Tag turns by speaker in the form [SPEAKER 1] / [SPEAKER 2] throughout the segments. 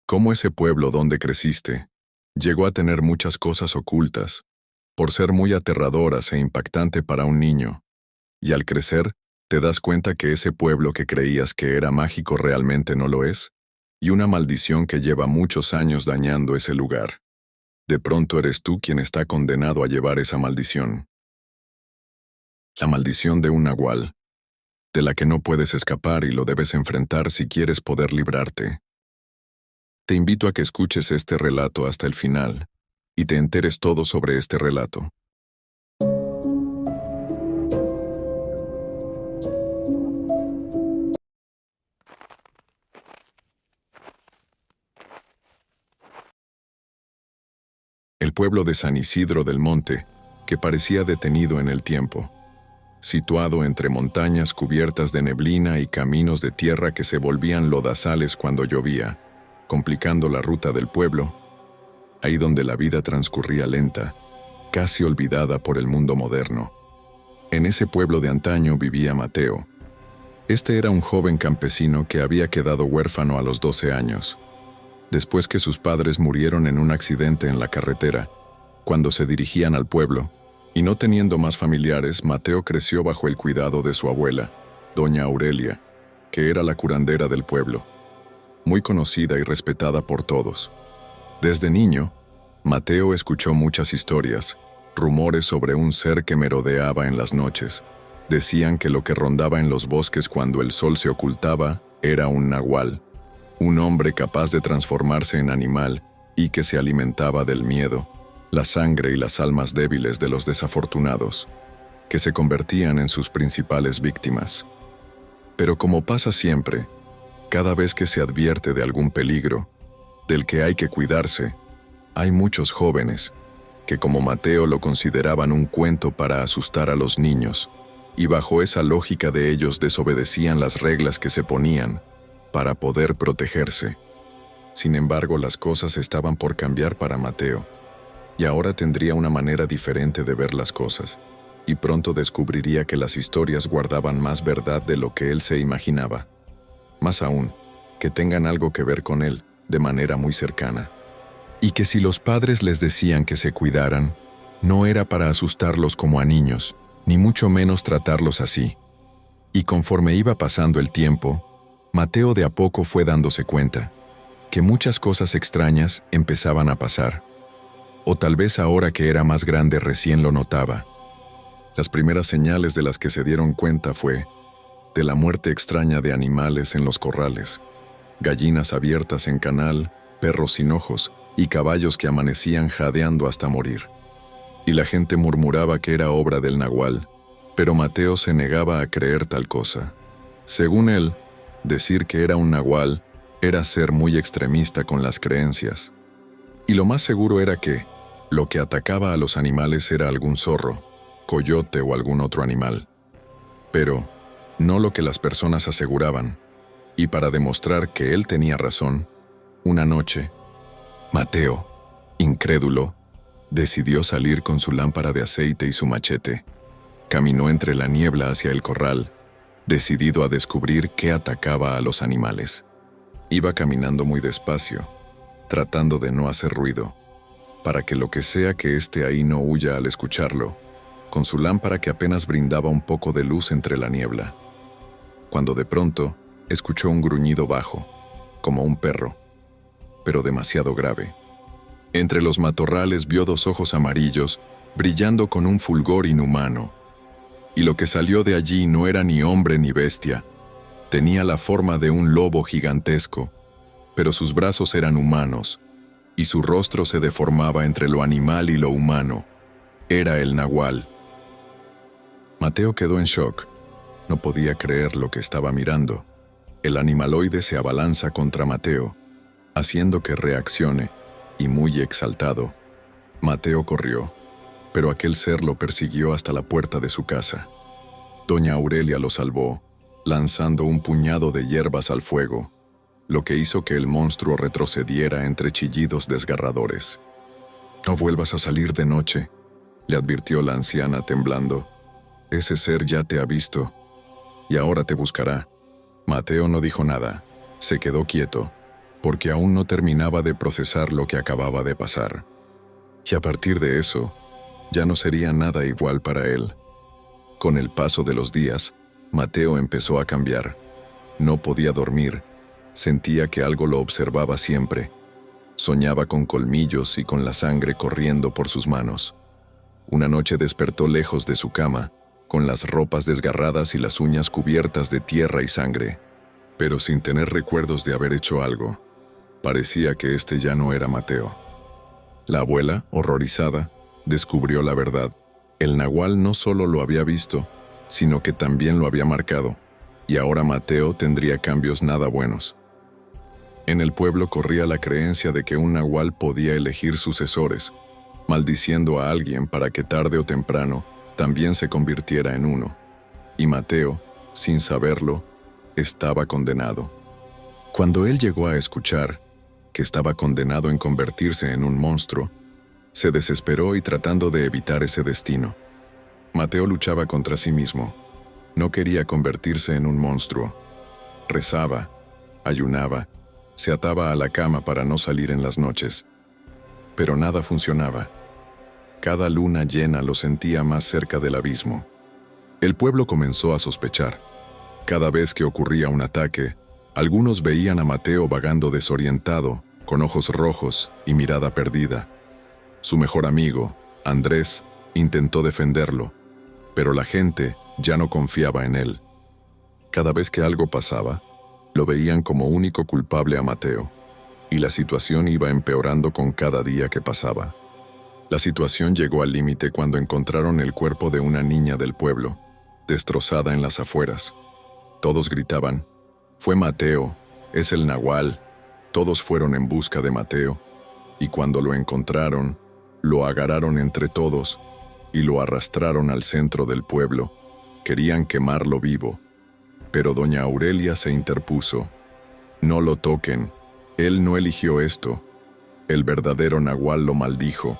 [SPEAKER 1] Cómo ese pueblo donde creciste llegó a tener muchas cosas ocultas, por ser muy aterradoras e impactante para un niño. Y al crecer, te das cuenta que ese pueblo que creías que era mágico realmente no lo es, y una maldición que lleva muchos años dañando ese lugar. De pronto eres tú quien está condenado a llevar esa maldición. La maldición de un nahual, de la que no puedes escapar y lo debes enfrentar si quieres poder librarte. Te invito a que escuches este relato hasta el final y te enteres todo sobre este relato. El pueblo de San Isidro del Monte, que parecía detenido en el tiempo, situado entre montañas cubiertas de neblina y caminos de tierra que se volvían lodazales cuando llovía, complicando la ruta del pueblo, ahí donde la vida transcurría lenta, casi olvidada por el mundo moderno. En ese pueblo de antaño vivía Mateo. Este era un joven campesino que había quedado huérfano a los 12 años, después que sus padres murieron en un accidente en la carretera, cuando se dirigían al pueblo, y no teniendo más familiares, Mateo creció bajo el cuidado de su abuela, doña Aurelia, que era la curandera del pueblo, muy conocida y respetada por todos. Desde niño, Mateo escuchó muchas historias, rumores sobre un ser que merodeaba en las noches. Decían que lo que rondaba en los bosques cuando el sol se ocultaba era un nahual, un hombre capaz de transformarse en animal y que se alimentaba del miedo, la sangre y las almas débiles de los desafortunados, que se convertían en sus principales víctimas. Pero como pasa siempre, cada vez que se advierte de algún peligro, del que hay que cuidarse, hay muchos jóvenes que como Mateo lo consideraban un cuento para asustar a los niños, y bajo esa lógica de ellos desobedecían las reglas que se ponían para poder protegerse. Sin embargo, las cosas estaban por cambiar para Mateo, y ahora tendría una manera diferente de ver las cosas, y pronto descubriría que las historias guardaban más verdad de lo que él se imaginaba. Más aún, que tengan algo que ver con él, de manera muy cercana. Y que si los padres les decían que se cuidaran, no era para asustarlos como a niños, ni mucho menos tratarlos así. Y conforme iba pasando el tiempo, Mateo de a poco fue dándose cuenta que muchas cosas extrañas empezaban a pasar. O tal vez ahora que era más grande recién lo notaba. Las primeras señales de las que se dieron cuenta fue de la muerte extraña de animales en los corrales, gallinas abiertas en canal, perros sin ojos y caballos que amanecían jadeando hasta morir. Y la gente murmuraba que era obra del nahual, pero Mateo se negaba a creer tal cosa. Según él, decir que era un nahual era ser muy extremista con las creencias. Y lo más seguro era que lo que atacaba a los animales era algún zorro, coyote o algún otro animal. Pero no lo que las personas aseguraban. Y para demostrar que él tenía razón, una noche, Mateo, incrédulo, decidió salir con su lámpara de aceite y su machete. Caminó entre la niebla hacia el corral, decidido a descubrir qué atacaba a los animales. Iba caminando muy despacio, tratando de no hacer ruido, para que lo que sea que esté ahí no huya al escucharlo, con su lámpara que apenas brindaba un poco de luz entre la niebla. Cuando de pronto escuchó un gruñido bajo, como un perro, pero demasiado grave. Entre los matorrales vio dos ojos amarillos, brillando con un fulgor inhumano. Y lo que salió de allí no era ni hombre ni bestia. Tenía la forma de un lobo gigantesco, pero sus brazos eran humanos, y su rostro se deformaba entre lo animal y lo humano. Era el nahual. Mateo quedó en shock. No podía creer lo que estaba mirando. El animaloide se abalanza contra Mateo, haciendo que reaccione, y muy exaltado, Mateo corrió, pero aquel ser lo persiguió hasta la puerta de su casa. Doña Aurelia lo salvó, lanzando un puñado de hierbas al fuego, lo que hizo que el monstruo retrocediera entre chillidos desgarradores. «No vuelvas a salir de noche», le advirtió la anciana temblando. «Ese ser ya te ha visto, y ahora te buscará». Mateo no dijo nada, se quedó quieto, porque aún no terminaba de procesar lo que acababa de pasar. Y a partir de eso, ya no sería nada igual para él. Con el paso de los días, Mateo empezó a cambiar. No podía dormir, sentía que algo lo observaba siempre. Soñaba con colmillos y con la sangre corriendo por sus manos. Una noche despertó lejos de su cama, con las ropas desgarradas y las uñas cubiertas de tierra y sangre, pero sin tener recuerdos de haber hecho algo. Parecía que este ya no era Mateo. La abuela, horrorizada, descubrió la verdad. El nahual no solo lo había visto, sino que también lo había marcado, y ahora Mateo tendría cambios nada buenos. En el pueblo corría la creencia de que un nahual podía elegir sucesores, maldiciendo a alguien para que tarde o temprano también se convirtiera en uno. Y Mateo, sin saberlo, estaba condenado. Cuando él llegó a escuchar que estaba condenado en convertirse en un monstruo, se desesperó y tratando de evitar ese destino. Mateo luchaba contra sí mismo. No quería convertirse en un monstruo. Rezaba, ayunaba, se ataba a la cama para no salir en las noches. Pero nada funcionaba. Cada luna llena lo sentía más cerca del abismo. El pueblo comenzó a sospechar. Cada vez que ocurría un ataque, algunos veían a Mateo vagando desorientado, con ojos rojos y mirada perdida. Su mejor amigo, Andrés, intentó defenderlo, pero la gente ya no confiaba en él. Cada vez que algo pasaba, lo veían como único culpable a Mateo, y la situación iba empeorando con cada día que pasaba. La situación llegó al límite cuando encontraron el cuerpo de una niña del pueblo, destrozada en las afueras. Todos gritaban: «Fue Mateo, es el nahual». Todos fueron en busca de Mateo, y cuando lo encontraron, lo agarraron entre todos y lo arrastraron al centro del pueblo. Querían quemarlo vivo, pero doña Aurelia se interpuso. «No lo toquen, él no eligió esto. El verdadero nahual lo maldijo,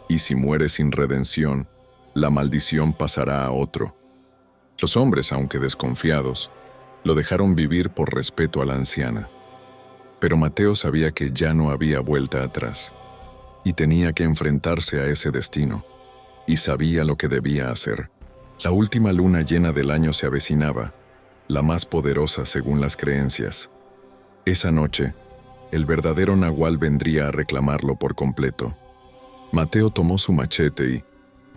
[SPEAKER 1] y si muere sin redención, la maldición pasará a otro». Los hombres, aunque desconfiados, lo dejaron vivir por respeto a la anciana. Pero Mateo sabía que ya no había vuelta atrás, y tenía que enfrentarse a ese destino, y sabía lo que debía hacer. La última luna llena del año se avecinaba, la más poderosa según las creencias. Esa noche, el verdadero nahual vendría a reclamarlo por completo. Mateo tomó su machete y,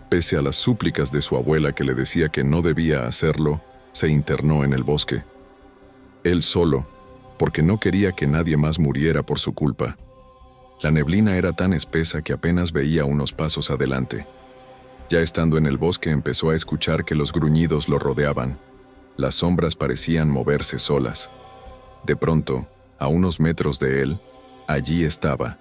[SPEAKER 1] pese a las súplicas de su abuela que le decía que no debía hacerlo, se internó en el bosque. Él solo, porque no quería que nadie más muriera por su culpa. La neblina era tan espesa que apenas veía unos pasos adelante. Ya estando en el bosque empezó a escuchar que los gruñidos lo rodeaban. Las sombras parecían moverse solas. De pronto, a unos metros de él, allí estaba,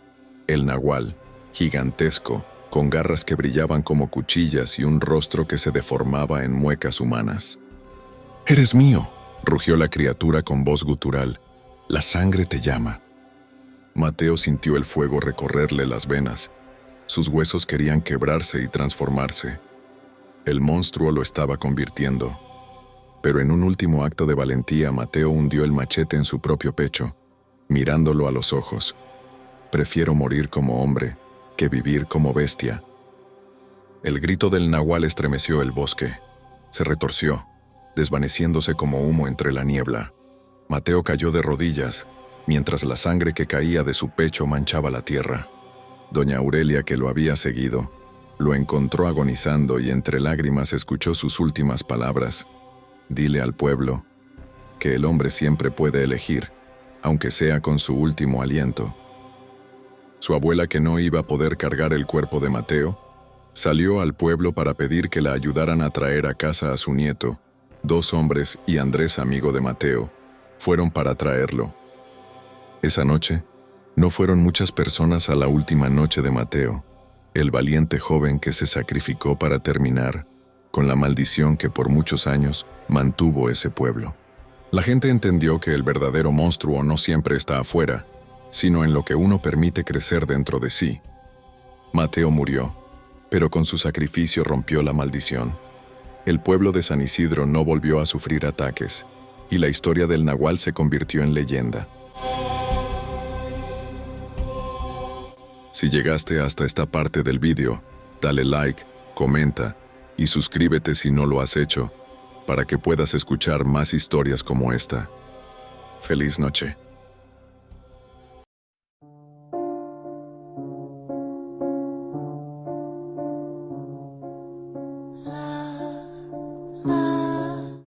[SPEAKER 1] el nahual, gigantesco, con garras que brillaban como cuchillas y un rostro que se deformaba en muecas humanas. «¡Eres mío!», rugió la criatura con voz gutural. «La sangre te llama». Mateo sintió el fuego recorrerle las venas. Sus huesos querían quebrarse y transformarse. El monstruo lo estaba convirtiendo. Pero en un último acto de valentía, Mateo hundió el machete en su propio pecho, mirándolo a los ojos. «Prefiero morir como hombre que vivir como bestia». El grito del nahual estremeció el bosque. Se retorció, desvaneciéndose como humo entre la niebla. Mateo cayó de rodillas, mientras la sangre que caía de su pecho manchaba la tierra. Doña Aurelia, que lo había seguido, lo encontró agonizando y entre lágrimas escuchó sus últimas palabras. «Dile al pueblo que el hombre siempre puede elegir, aunque sea con su último aliento». Su abuela, que no iba a poder cargar el cuerpo de Mateo, salió al pueblo para pedir que la ayudaran a traer a casa a su nieto. 2 hombres y Andrés, amigo de Mateo, fueron para traerlo. Esa noche, no fueron muchas personas a la última noche de Mateo, el valiente joven que se sacrificó para terminar con la maldición que por muchos años mantuvo ese pueblo. La gente entendió que el verdadero monstruo no siempre está afuera, sino en lo que uno permite crecer dentro de sí. Mateo murió, pero con su sacrificio rompió la maldición. El pueblo de San Isidro no volvió a sufrir ataques, y la historia del nahual se convirtió en leyenda. Si llegaste hasta esta parte del vídeo, dale like, comenta y suscríbete si no lo has hecho, para que puedas escuchar más historias como esta. Feliz noche.